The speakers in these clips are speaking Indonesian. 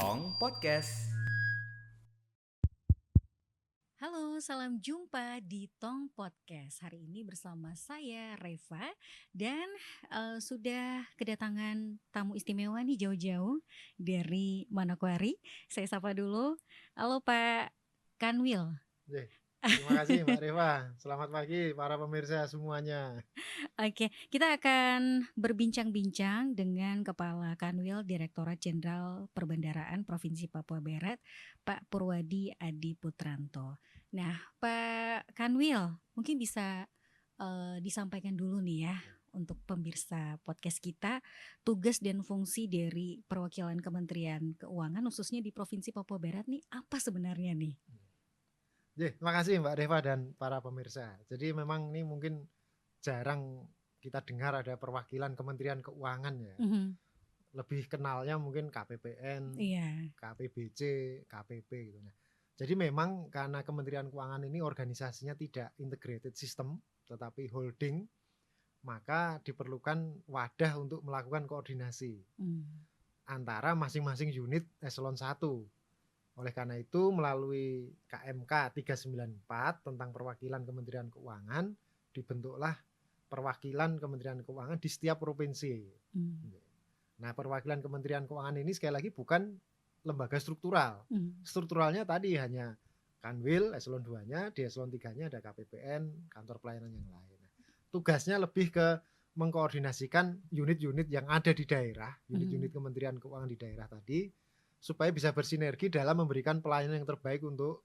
Tong Podcast. Halo, salam jumpa di Tong Podcast. Hari ini bersama saya Reva dan sudah kedatangan tamu istimewa nih jauh-jauh dari Manokwari. Saya sapa dulu. Halo Pak Kanwil. Terima kasih Mbak Reva. Selamat pagi para pemirsa semuanya. Oke, kita akan berbincang-bincang dengan Kepala Kanwil Direktorat Jenderal Perbendaraan Provinsi Papua Barat, Pak Purwadi Adi Putranto. Nah, Pak Kanwil, mungkin bisa disampaikan dulu nih ya untuk pemirsa podcast kita, tugas dan fungsi dari perwakilan Kementerian Keuangan khususnya di Provinsi Papua Barat nih apa sebenarnya nih? Terima kasih Mbak Reva dan para pemirsa. Jadi memang ini mungkin jarang kita dengar ada perwakilan Kementerian Keuangan ya. Lebih kenalnya mungkin KPPN, Iya. KPBC, KPP gitu. Nah, jadi memang karena Kementerian Keuangan ini organisasinya tidak integrated system tetapi holding, maka diperlukan wadah untuk melakukan koordinasi antara masing-masing unit eselon 1. Oleh karena itu melalui KMK 394 tentang perwakilan Kementerian Keuangan dibentuklah perwakilan Kementerian Keuangan di setiap provinsi. Nah, perwakilan Kementerian Keuangan ini sekali lagi bukan lembaga struktural. Strukturalnya tadi hanya Kanwil eselon 2-nya, di eselon 3-nya ada KPPN, kantor pelayanan yang lain. Nah, tugasnya lebih ke mengkoordinasikan unit-unit yang ada di daerah, unit-unit Kementerian Keuangan di daerah tadi, supaya bisa bersinergi dalam memberikan pelayanan yang terbaik untuk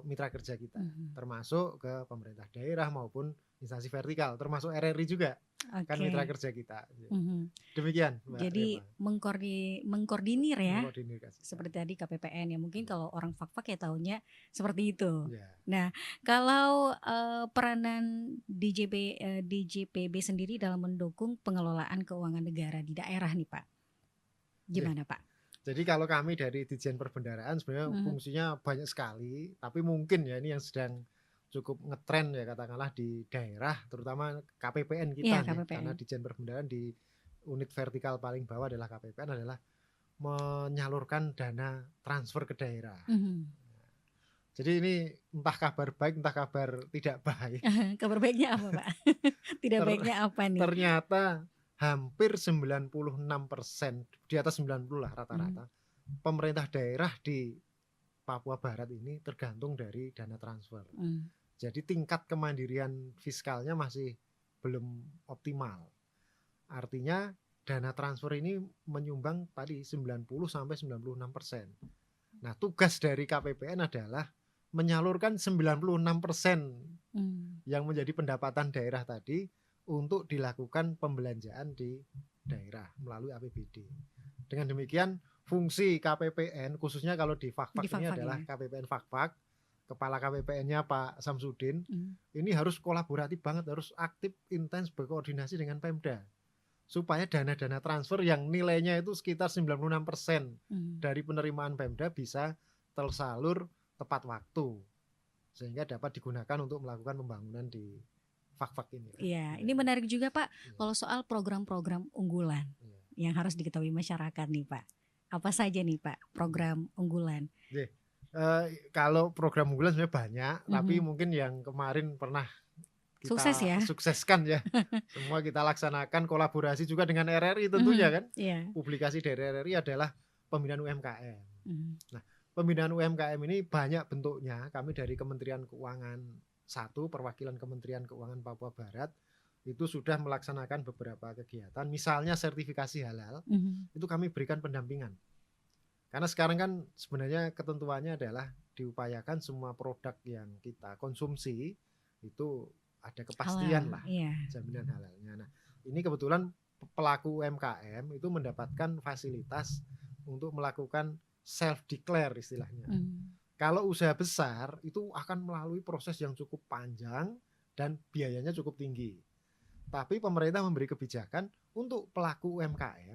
mitra kerja kita, termasuk ke pemerintah daerah maupun instansi vertikal, termasuk RRI juga, kan mitra kerja kita. Demikian Mbak Jadi Reva. mengkoordinir ya, seperti tadi KPPN ya, mungkin kalau orang fak-fak ya taunya seperti itu. Nah, kalau peranan DJPB sendiri dalam mendukung pengelolaan keuangan negara di daerah nih Pak, gimana Pak? Jadi kalau kami dari Ditjen Perbendaraan sebenarnya fungsinya banyak sekali, tapi mungkin ya ini yang sedang cukup ngetren ya katakanlah di daerah, terutama KPPN kita nih, karena Ditjen Perbendaraan di unit vertikal paling bawah adalah KPPN, adalah menyalurkan dana transfer ke daerah. Jadi ini entah kabar baik entah kabar tidak baik. Kabar baiknya apa Pak? Tidak baiknya apa nih? Ternyata hampir 96%, di atas 90 lah rata-rata, pemerintah daerah di Papua Barat ini tergantung dari dana transfer. Jadi tingkat kemandirian fiskalnya masih belum optimal. Artinya dana transfer ini menyumbang tadi 90-96%. Nah, tugas dari KPPN adalah menyalurkan 96% yang menjadi pendapatan daerah tadi untuk dilakukan pembelanjaan di daerah melalui APBD. Dengan demikian fungsi KPPN khususnya kalau di Fakfak ini adalah ya. KPPN Fakfak, kepala KPPN-nya Pak Samsudin, ini harus kolaboratif banget, harus aktif, intens berkoordinasi dengan Pemda supaya dana-dana transfer yang nilainya itu sekitar 96% dari penerimaan Pemda bisa tersalur tepat waktu sehingga dapat digunakan untuk melakukan pembangunan di Fakfak ini. Iya, ini menarik juga Pak, kalau soal program-program unggulan yang harus diketahui masyarakat nih Pak. Apa saja nih Pak program unggulan? Kalau program unggulan sebenarnya banyak, tapi mungkin yang kemarin pernah kita sukseskan ya. Semua kita laksanakan kolaborasi juga dengan RRI tentunya kan. Publikasi dari RRI adalah pembinaan UMKM. Nah, pembinaan UMKM ini banyak bentuknya. Kami dari Kementerian Keuangan 1, perwakilan Kementerian Keuangan Papua Barat itu sudah melaksanakan beberapa kegiatan, misalnya sertifikasi halal, itu kami berikan pendampingan. Karena sekarang kan sebenarnya ketentuannya adalah diupayakan semua produk yang kita konsumsi itu ada kepastian halal, lah, jaminan halalnya. Nah, ini kebetulan pelaku UMKM itu mendapatkan fasilitas untuk melakukan self-declare istilahnya. Kalau usaha besar itu akan melalui proses yang cukup panjang dan biayanya cukup tinggi. Tapi pemerintah memberi kebijakan untuk pelaku UMKM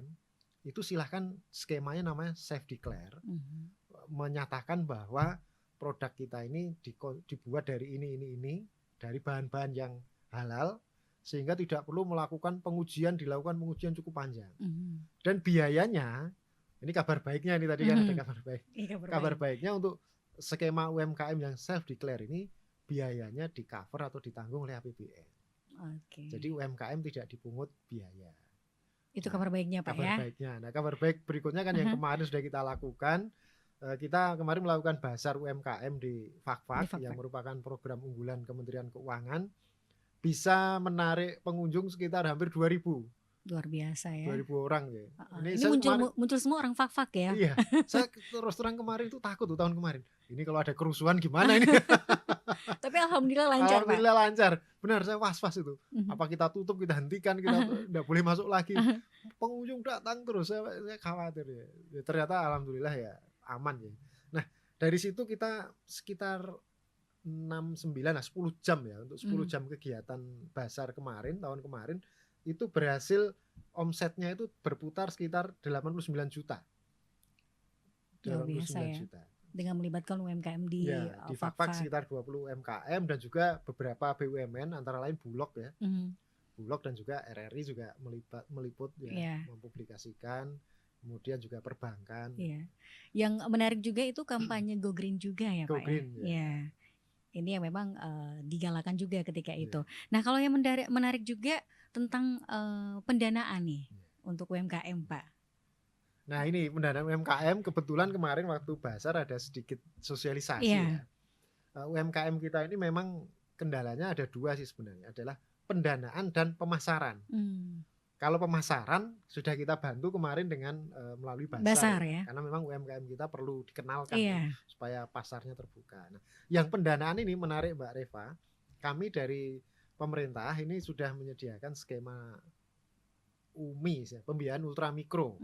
itu silahkan skemanya namanya self-declare, menyatakan bahwa produk kita ini dibuat dari ini, dari bahan-bahan yang halal, sehingga tidak perlu melakukan pengujian, dilakukan pengujian cukup panjang. Dan biayanya Ini kabar baiknya nih tadi kan ada kabar baik. Kabar baiknya untuk skema UMKM yang self declare ini biayanya di cover atau ditanggung oleh APBN. Jadi UMKM tidak dipungut biaya. Itu kabar baiknya Pak kabar baiknya. Nah kabar baik berikutnya kan yang kemarin sudah kita lakukan. Kita kemarin melakukan Basar UMKM di Fakfak yang merupakan program unggulan Kementerian Keuangan. Bisa menarik pengunjung sekitar hampir 2.000. Luar biasa ya. 2.000 orang ya. Ini muncul semua orang Fakfak ya. Iya. Saya terus terang kemarin itu takut tuh tahun kemarin. Ini kalau ada kerusuhan gimana ini? Tapi alhamdulillah lancar. Alhamdulillah Pak. Lancar. Benar saya was-was itu. Apa kita tutup, kita hentikan, kita tidak boleh masuk lagi. Pengunjung datang terus. Saya khawatir ya. Ternyata alhamdulillah ya aman ya. Nah, dari situ kita sekitar 10 jam ya untuk 10 jam kegiatan Basar kemarin, tahun kemarin itu berhasil omsetnya itu berputar sekitar 89 juta. 89 ya. Juta. Dengan melibatkan UMKM di Fakfak sekitar 20 UMKM dan juga beberapa BUMN antara lain Bulog ya. Bulog dan juga RRI juga meliput ya, mempublikasikan. Kemudian juga perbankan. Iya. Yang menarik juga itu kampanye Go Green juga ya Go Pak Green, ya. Iya. Ini yang memang digalakan juga ketika itu. Nah kalau yang menarik juga tentang pendanaan nih untuk UMKM Pak. Nah ini pendanaan UMKM kebetulan kemarin waktu Basar ada sedikit sosialisasi ya. UMKM kita ini memang kendalanya ada 2 sih sebenarnya. Adalah pendanaan dan pemasaran. Kalau pemasaran sudah kita bantu kemarin dengan melalui Basar ya. Karena memang UMKM kita perlu dikenalkan ya, supaya pasarnya terbuka. Nah, yang pendanaan ini menarik Mbak Reva. Kami dari pemerintah ini sudah menyediakan skema UMI, pembiayaan ultramikro.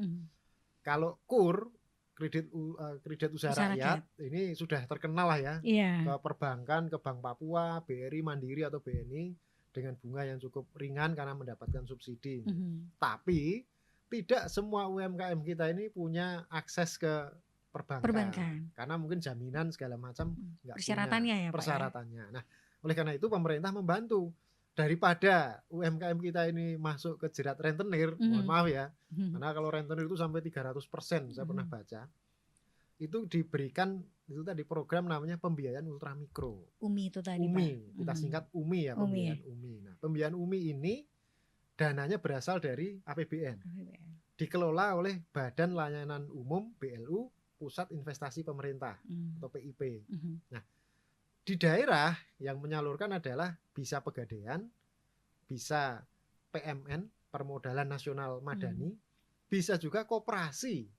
Kalau KUR kredit usaha rakyat ini sudah terkenal lah ya. Ke perbankan, ke Bank Papua, BRI, Mandiri atau BNI. Dengan bunga yang cukup ringan karena mendapatkan subsidi. Tapi tidak semua UMKM kita ini punya akses ke perbankan. Karena mungkin jaminan segala macam nggak persyaratannya punya persyaratannya. Nah, oleh karena itu pemerintah membantu. Daripada UMKM kita ini masuk ke jerat rentenir, mohon maaf ya. Karena kalau rentenir itu sampai 300%, saya pernah baca. Itu diberikan itu tadi program namanya pembiayaan ultramikro. UMI itu tadi UMI, kita singkat UMI ya, pembiayaan UMI. Nah, pembiayaan UMI ini dananya berasal dari APBN. Dikelola oleh Badan Layanan Umum BLU, Pusat Investasi Pemerintah atau PIP. Nah, di daerah yang menyalurkan adalah bisa Pegadaian, bisa PMN, Permodalan Nasional Madani, bisa juga koperasi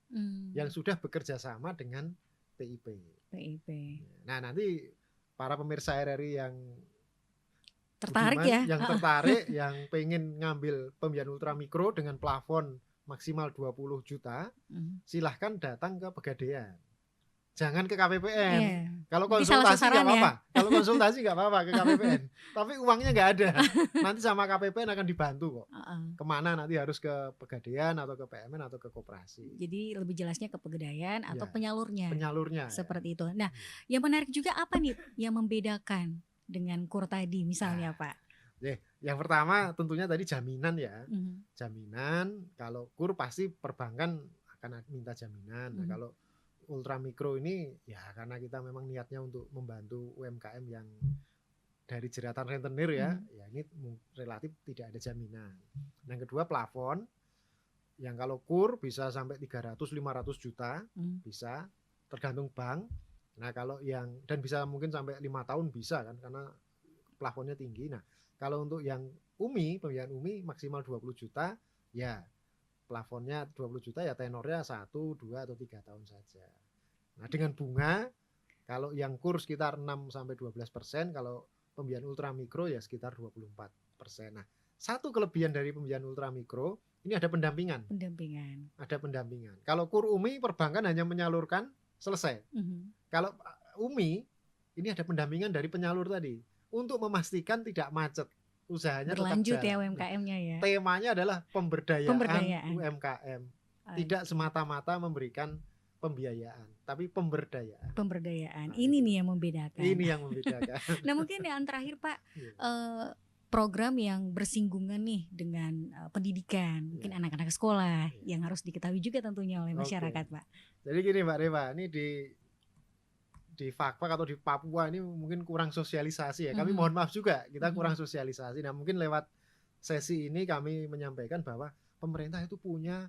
yang sudah bekerja sama dengan PIP. Nah nanti para pemirsa RRI yang tertarik yang tertarik, yang pengen ngambil pembiayaan ultramikro dengan plafon maksimal 20 juta, silahkan datang ke Pegadaian. Jangan ke KPPN. Kalau konsultasi nggak apa-apa. Kalau konsultasi nggak apa-apa ke KPPN. Tapi uangnya nggak ada. Nanti sama KPPN akan dibantu kok. Kemana nanti harus ke Pegadaian atau ke PMN atau ke koperasi. Jadi lebih jelasnya ke Pegadaian atau penyalurnya. Penyalurnya. Seperti itu. Nah, yang menarik juga apa nih yang membedakan dengan KUR tadi misalnya Pak? Yang pertama tentunya tadi jaminan ya. Jaminan, kalau KUR pasti perbankan akan minta jaminan. Nah, kalau ultramikro ini ya karena kita memang niatnya untuk membantu UMKM yang dari jeratan rentenir ya ini relatif tidak ada jaminan. Yang kedua plafon, yang kalau KUR bisa sampai 300-500 juta, bisa tergantung bank. Nah kalau yang dan bisa mungkin sampai 5 tahun bisa kan karena plafonnya tinggi. Nah kalau untuk yang UMI, pembiayaan UMI maksimal 20 juta ya plafonnya 20 juta ya tenornya 1, 2 atau 3 tahun saja. Nah dengan bunga kalau yang KUR sekitar 6-12%, kalau pembiayaan ultramikro ya sekitar 24%. Nah satu kelebihan dari pembiayaan ultramikro ini ada pendampingan. Ada pendampingan. Kalau KUR UMI perbankan hanya menyalurkan selesai. Kalau UMI ini ada pendampingan dari penyalur tadi untuk memastikan tidak macet. Usahanya berlanjut ya UMKM-nya ya. Temanya adalah pemberdayaan. UMKM. Tidak semata-mata memberikan pembiayaan, tapi pemberdayaan. Ini nih yang membedakan. Ini yang membedakan. Nah mungkin yang terakhir Pak, program yang bersinggungan nih dengan pendidikan, mungkin anak-anak sekolah yang harus diketahui juga tentunya oleh masyarakat, Pak. Jadi gini Mbak Reva, ini di Fakfak atau di Papua ini mungkin kurang sosialisasi ya. Kami mohon maaf juga, kita kurang sosialisasi. Nah, mungkin lewat sesi ini kami menyampaikan bahwa pemerintah itu punya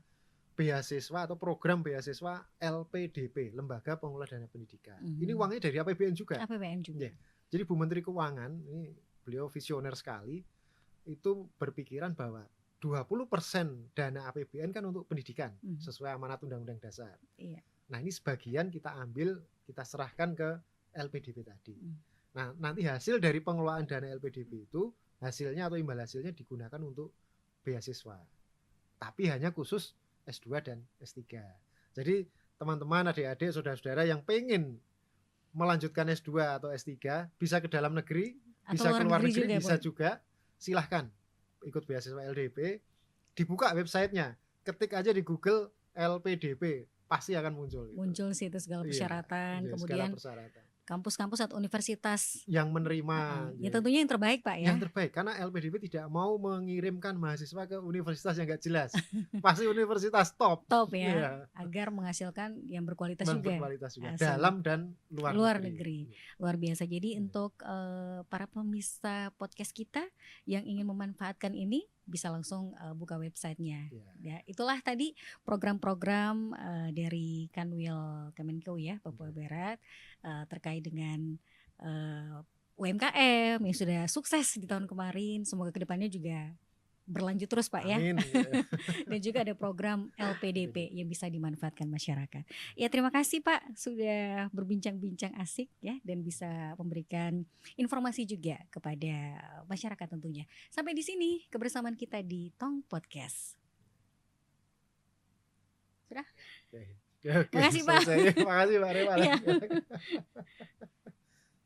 beasiswa atau program beasiswa LPDP, Lembaga Pengelola Dana Pendidikan. Ini uangnya dari APBN juga. APBN juga. Jadi Bu Menteri Keuangan, ini beliau visioner sekali, itu berpikiran bahwa 20% dana APBN kan untuk pendidikan, sesuai amanat Undang-Undang Dasar. Nah, ini sebagian kita ambil, kita serahkan ke LPDP tadi. Nah, nanti hasil dari pengelolaan dana LPDP itu, hasilnya atau imbal hasilnya digunakan untuk beasiswa. Tapi hanya khusus S2 dan S3. Jadi teman-teman, adik-adik, saudara-saudara yang pengen melanjutkan S2 atau S3 bisa ke dalam negeri, atau bisa ke luar negeri juga, bisa juga. Silahkan ikut beasiswa LDP. Dibuka websitenya, ketik aja di Google LPDP, pasti akan muncul. Muncul sih itu segala persyaratan, kemudian kampus-kampus atau universitas yang menerima. Ya tentunya yang terbaik Pak ya. Yang terbaik, karena LPDP tidak mau mengirimkan mahasiswa ke universitas yang gak jelas. Pasti universitas top. Top ya, agar menghasilkan yang berkualitas juga. Berkualitas juga. Dalam dan luar negeri. Luar biasa. Jadi untuk para pemirsa podcast kita yang ingin memanfaatkan ini, bisa langsung buka websitenya. Ya, itulah tadi program-program dari Kanwil Kemenko ya, Papua Barat terkait dengan UMKM yang sudah sukses di tahun kemarin. Semoga kedepannya juga berlanjut terus Pak. Amin. Ya. Dan juga ada program LPDP yang bisa dimanfaatkan masyarakat. Ya, terima kasih Pak sudah berbincang-bincang asik ya, dan bisa memberikan informasi juga kepada masyarakat tentunya. Sampai di sini kebersamaan kita di Tong Podcast. Sudah? Terima kasih Pak. Terima kasih Pak Reva.